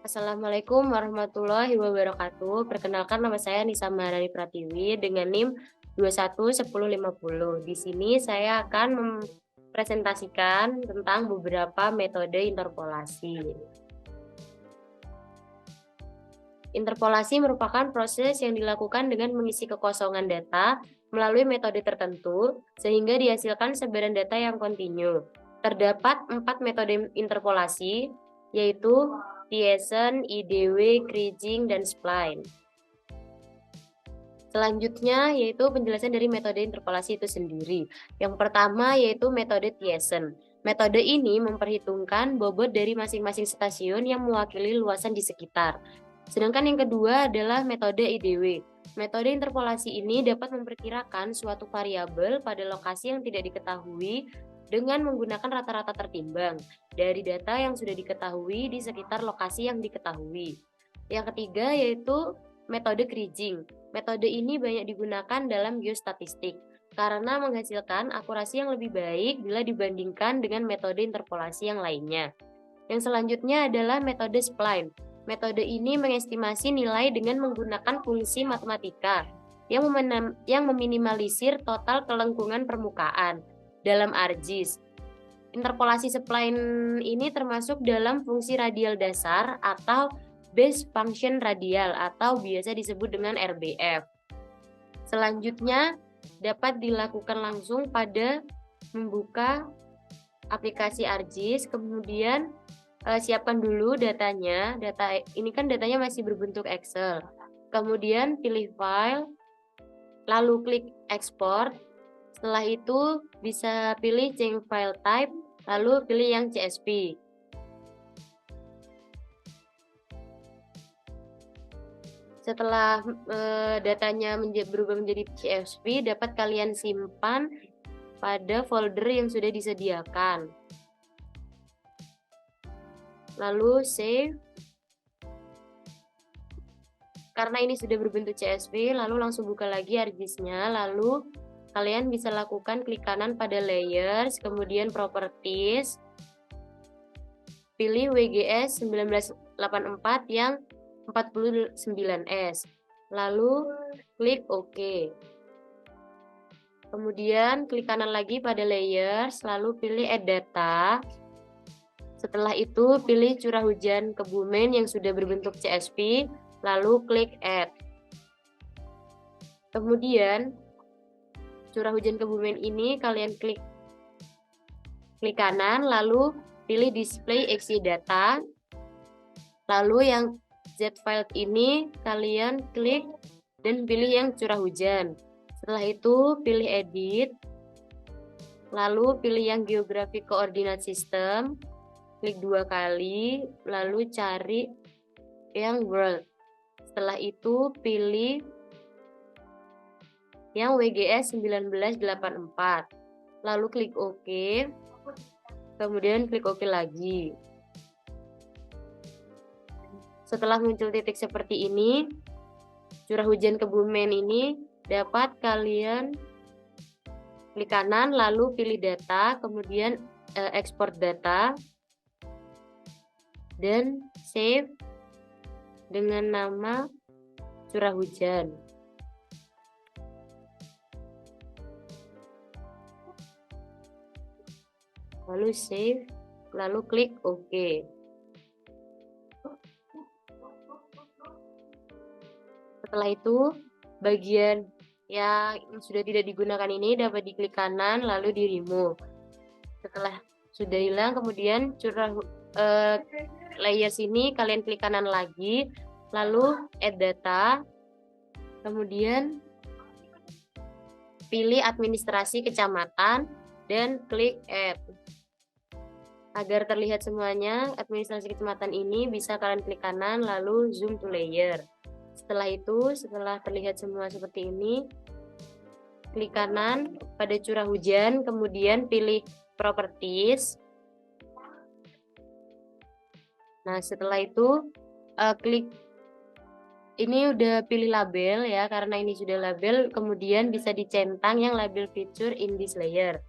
Assalamualaikum warahmatullahi wabarakatuh. Perkenalkan, nama saya Nisa Maharani Pratiwi dengan NIM 211050. Di sini saya akan mempresentasikan tentang beberapa metode interpolasi. Interpolasi merupakan proses yang dilakukan dengan mengisi kekosongan data melalui metode tertentu sehingga dihasilkan sebaran data yang kontinu. Terdapat 4 metode interpolasi, yaitu Thiessen, IDW, Kriging, dan Spline. Selanjutnya yaitu penjelasan dari metode interpolasi itu sendiri. Yang pertama yaitu metode Thiessen. Metode ini memperhitungkan bobot dari masing-masing stasiun yang mewakili luasan di sekitar. Sedangkan yang kedua adalah metode IDW. Metode interpolasi ini dapat memperkirakan suatu variabel pada lokasi yang tidak diketahui dengan menggunakan rata-rata tertimbang dari data yang sudah diketahui di sekitar lokasi yang diketahui. Yang ketiga yaitu metode Kriging. Metode ini banyak digunakan dalam geostatistik karena menghasilkan akurasi yang lebih baik bila dibandingkan dengan metode interpolasi yang lainnya. Yang selanjutnya adalah metode Spline. Metode ini mengestimasi nilai dengan menggunakan fungsi matematika yang meminimalisir total kelengkungan permukaan dalam ArcGIS. Interpolasi spline ini termasuk dalam fungsi radial dasar atau base function radial atau biasa disebut dengan RBF. Selanjutnya dapat dilakukan langsung pada membuka aplikasi ArcGIS, kemudian siapkan dulu datanya. Data ini kan datanya masih berbentuk Excel. Kemudian pilih file, lalu klik export. Setelah itu bisa pilih change file type, lalu pilih yang CSV. Setelah datanya berubah menjadi CSV, dapat kalian simpan pada folder yang sudah disediakan. Lalu save. Karena ini sudah berbentuk CSV, lalu langsung buka lagi ArcGIS-nya, lalu kalian bisa lakukan klik kanan pada layers, kemudian properties, pilih WGS 1984 yang 49S, lalu klik OK. Kemudian klik kanan lagi pada layers, lalu pilih add data. Setelah itu pilih curah hujan Kebumen yang sudah berbentuk CSV, lalu klik add. Kemudian curah hujan Kebumen ini kalian klik kanan, lalu pilih display XY data. Lalu yang Z file ini kalian klik dan pilih yang curah hujan. Setelah itu pilih edit. Lalu pilih yang geographic coordinate system. Klik 2 kali, lalu cari yang world. Setelah itu pilih yang WGS 1984. Lalu klik OK. Kemudian klik OK lagi. Setelah muncul titik seperti ini, curah hujan Kebumen ini dapat kalian klik kanan, lalu pilih data, kemudian export data, dan save dengan nama curah hujan. Lalu save, lalu klik OK. Setelah itu, bagian yang sudah tidak digunakan ini dapat diklik kanan, lalu di remove. Setelah sudah hilang, kemudian curah layers ini kalian klik kanan lagi, lalu add data, kemudian pilih administrasi kecamatan dan klik add. Agar terlihat semuanya, administrasi kecamatan ini bisa kalian klik kanan lalu zoom to layer. Setelah itu, setelah terlihat semua seperti ini, klik kanan pada curah hujan, kemudian pilih properties. Nah, setelah itu klik ini udah pilih label ya, karena ini sudah label, kemudian bisa dicentang yang label feature in this layer.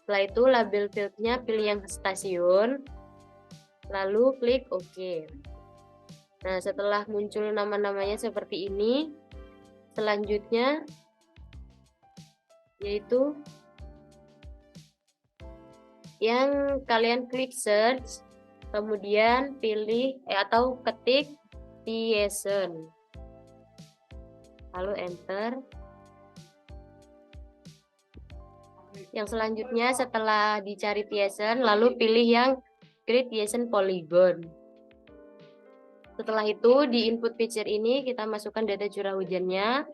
Setelah itu label fieldnya pilih yang stasiun, lalu klik OK. Nah, setelah muncul nama-namanya seperti ini, selanjutnya yaitu yang kalian klik search, kemudian pilih atau ketik Thiessen, lalu enter. Yang selanjutnya setelah dicari Thiessen, lalu pilih yang Create Thiessen Polygon. Setelah itu di input picture ini kita masukkan data curah hujannya.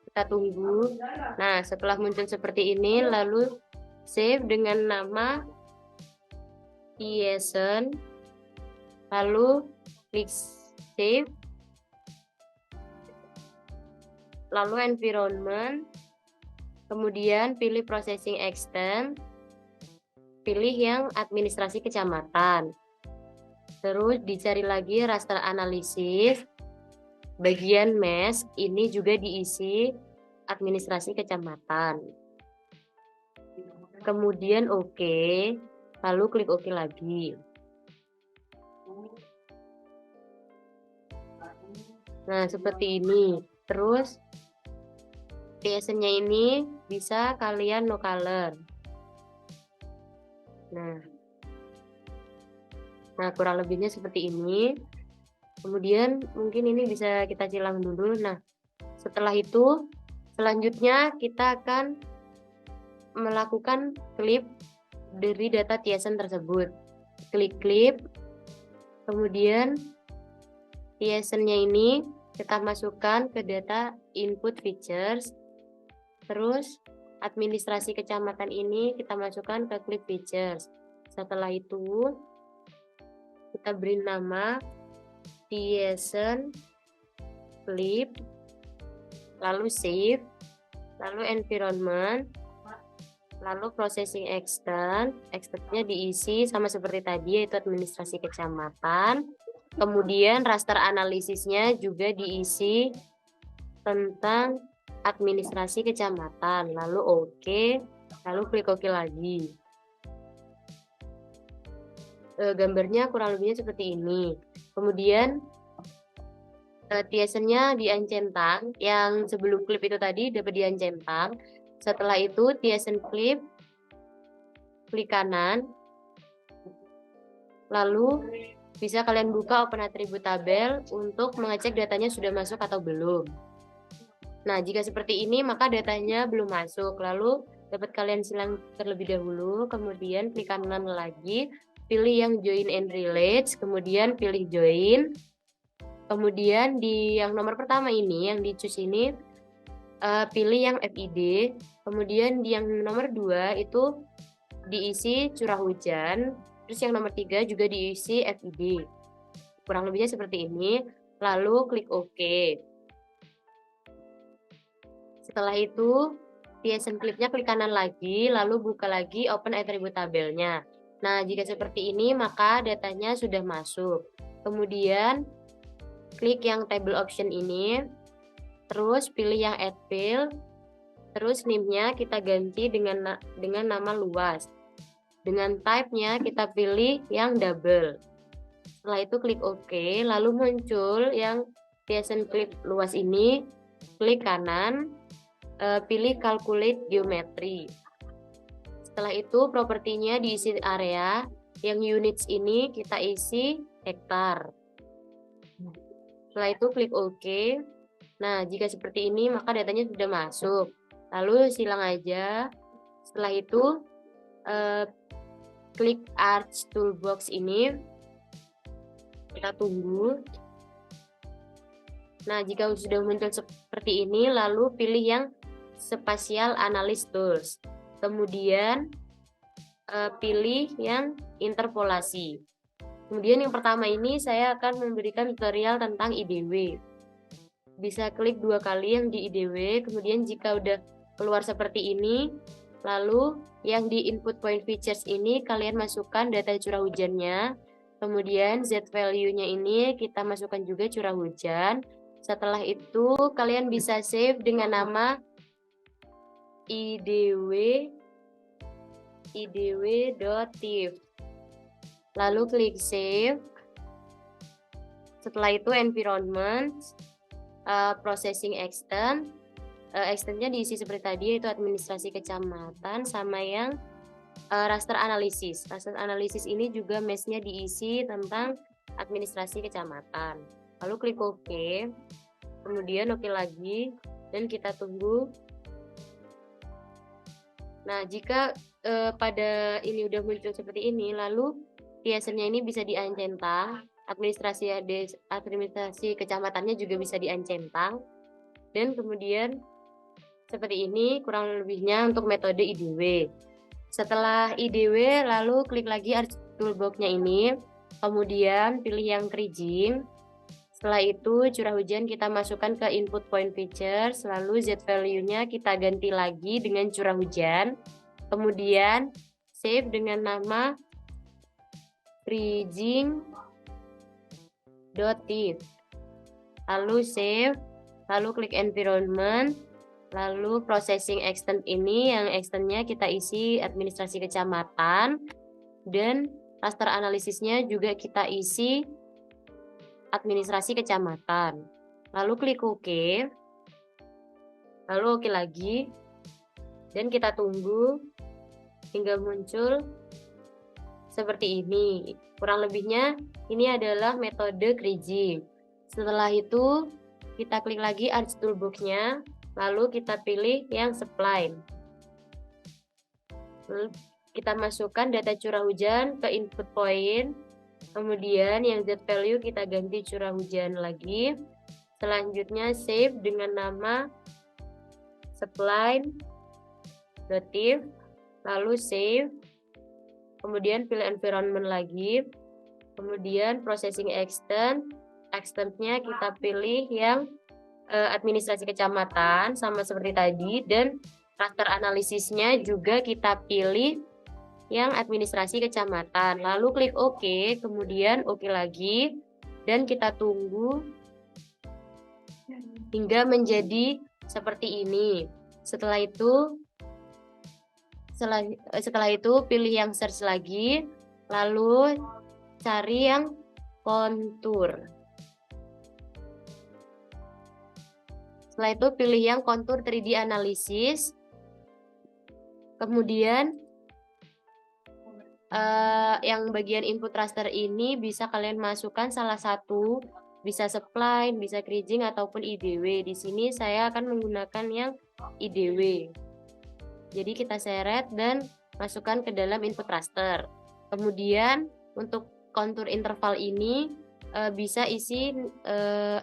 Kita tunggu. Nah, setelah muncul seperti ini, lalu save dengan nama Thiessen, lalu klik save, lalu environment, kemudian pilih processing extent, pilih yang administrasi kecamatan, terus dicari lagi raster analisis, bagian mask ini juga diisi administrasi kecamatan, kemudian oke, lalu klik oke lagi. Nah, seperti ini. Terus Thiessen-nya ini bisa kalian no color. Nah, kurang lebihnya seperti ini. Kemudian mungkin ini bisa kita silang dulu. Nah, setelah itu selanjutnya kita akan melakukan clip dari data Thiessen tersebut. Klik clip, kemudian Thiessen-nya ini kita masukkan ke data input features. Terus administrasi kecamatan ini kita masukkan ke clip features. Setelah itu kita beri nama Thiessen clip, lalu save, lalu environment, lalu processing extent. Extentnya diisi sama seperti tadi, yaitu administrasi kecamatan. Kemudian raster analisisnya juga diisi tentang administrasi kecamatan, lalu oke, lalu klik oke lagi. Gambarnya kurang lebihnya seperti ini. Kemudian Thiessen-nya diancentang, yang sebelum klip itu tadi dapat diancentang. Setelah itu Thiessen clip, klik kanan, lalu bisa kalian buka open attribute tabel untuk mengecek datanya sudah masuk atau belum. Nah, jika seperti ini maka datanya belum masuk, lalu dapat kalian silang terlebih dahulu, kemudian klik kanan lagi, pilih yang join and relates, kemudian pilih join. Kemudian di yang nomor pertama ini, yang di choose ini, pilih yang FID. Kemudian di yang nomor 2 itu diisi curah hujan. Terus yang nomor 3 juga diisi FID. Kurang lebihnya seperti ini. Lalu klik OK. Setelah itu, Thiessen clip-nya klik kanan lagi, lalu buka lagi open attribute tabelnya. Nah, jika seperti ini, maka datanya sudah masuk. Kemudian, klik yang table option ini, terus pilih yang add field, terus name-nya kita ganti dengan nama luas. Dengan type-nya kita pilih yang double. Setelah itu klik OK, lalu muncul yang Thiessen clip luas ini, klik kanan, pilih calculate geometry. Setelah itu propertinya diisi area, yang units ini kita isi hektar. Setelah itu klik OK. Nah, jika seperti ini maka datanya sudah masuk. Lalu silang aja. Setelah itu klik Arch Toolbox ini. Kita tunggu. Nah, jika sudah muncul seperti ini, lalu pilih yang Spatial Analysis Tools. Kemudian pilih yang interpolasi. Kemudian yang pertama ini saya akan memberikan tutorial tentang IDW. Bisa klik 2 kali yang di IDW, kemudian jika udah keluar seperti ini, lalu yang di input point features ini kalian masukkan data curah hujannya. Kemudian Z value-nya ini kita masukkan juga curah hujan. Setelah itu kalian bisa save dengan nama idw.tif. lalu klik save. Setelah itu environment, processing extend. Extendnya diisi seperti tadi, yaitu administrasi kecamatan sama yang raster analisis. Raster analisis ini juga mesnya diisi tentang administrasi kecamatan. Lalu klik OK, kemudian OK lagi, dan kita tunggu. Nah, jika pada ini udah muncul seperti ini, lalu Pearson-nya ini bisa diancentang, administrasi kecamatannya juga bisa diancentang, dan kemudian seperti ini kurang lebihnya untuk metode IDW. Setelah IDW, lalu klik lagi Arch Toolbox-nya ini, kemudian pilih yang kriging. Setelah itu curah hujan kita masukkan ke input point features, lalu Z value-nya kita ganti lagi dengan curah hujan. Kemudian save dengan nama kriging.tif. Lalu save, lalu klik environment, lalu processing extend ini yang extendnya kita isi administrasi kecamatan, dan raster analisisnya juga kita isi administrasi kecamatan. Lalu klik OK, lalu OK lagi, dan kita tunggu hingga muncul seperti ini. Kurang lebihnya ini adalah metode kriging. Setelah itu kita klik lagi Arch Toolbox-nya, lalu kita pilih yang supply. Lalu kita masukkan data curah hujan ke input point, kemudian yang Z value kita ganti curah hujan lagi. Selanjutnya save dengan nama supply.tif, lalu save, kemudian pilih environment lagi, kemudian processing extendnya kita pilih yang administrasi kecamatan sama seperti tadi, dan raster analisisnya juga kita pilih yang administrasi kecamatan. Lalu klik OK, kemudian OK lagi, dan kita tunggu hingga menjadi seperti ini. Setelah itu pilih yang search lagi, lalu cari yang kontur. Setelah itu pilih yang kontur 3D analisis. Kemudian yang bagian input raster ini bisa kalian masukkan salah satu, bisa supply, bisa kriging ataupun IDW. Di sini saya akan menggunakan yang IDW. Jadi kita seret dan masukkan ke dalam input raster. Kemudian untuk kontur interval ini bisa isi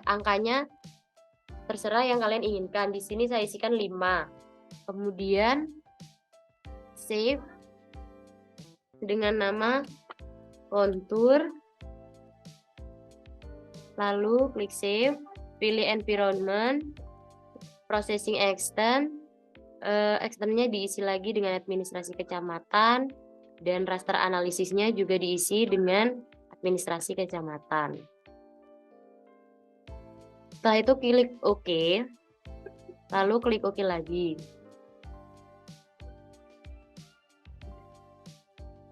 angkanya terserah yang kalian inginkan. Di sini saya isikan 5. Kemudian save dengan nama kontur, lalu klik save, pilih environment, processing extendnya diisi lagi dengan administrasi kecamatan, dan raster analisisnya juga diisi dengan administrasi kecamatan. Setelah itu klik OK, lalu klik OK lagi.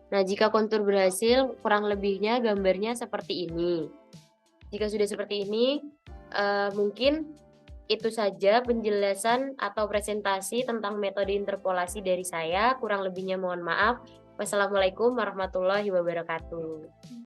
Nah, jika kontur berhasil, kurang lebihnya gambarnya seperti ini. Jika sudah seperti ini, mungkin itu saja penjelasan atau presentasi tentang metode interpolasi dari saya. Kurang lebihnya mohon maaf. Wassalamualaikum warahmatullahi wabarakatuh.